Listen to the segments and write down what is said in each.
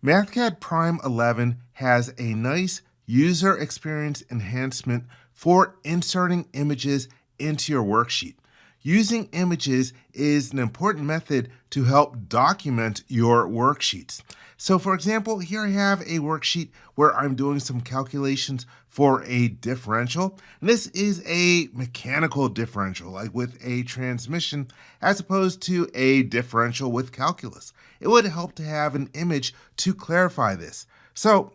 Mathcad Prime 11 has a nice user experience enhancement for inserting images into your worksheet. Using images is an important method to help document your worksheets. So for example, here I have a worksheet where I'm doing some calculations for a differential. And this is a mechanical differential, like with a transmission, as opposed to a differential with calculus. It would help to have an image to clarify this. So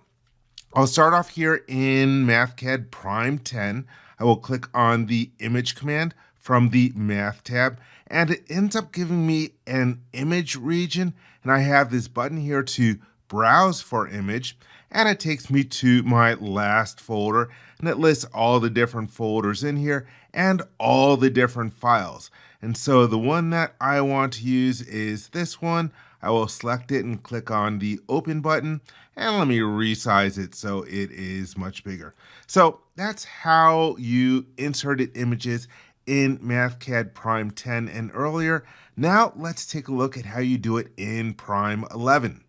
I'll start off here in Mathcad Prime 10. I will click on the image command from the Math tab, and it ends up giving me an image region, and I have this button here to browse for image, and it takes me to my last folder, and it lists all the different folders in here and all the different files. And so the one that I want to use is this one. I will select it and click on the open button, and let me resize it so it is much bigger. So that's how you inserted images in Mathcad Prime 10 and earlier. Now let's take a look at how you do it in Prime 11.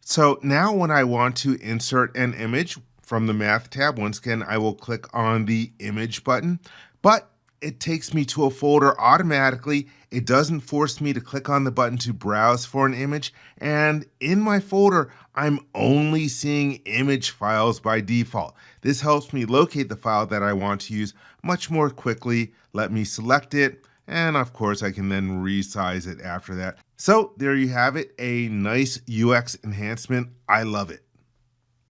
So now when I want to insert an image from the Math tab, once again, I will click on the image button, but it takes me to a folder automatically. It doesn't force me to click on the button to browse for an image. And in my folder, I'm only seeing image files by default. This helps me locate the file that I want to use much more quickly. Let me select it. And of course, I can then resize it after that. So there you have it, a nice UX enhancement. I love it.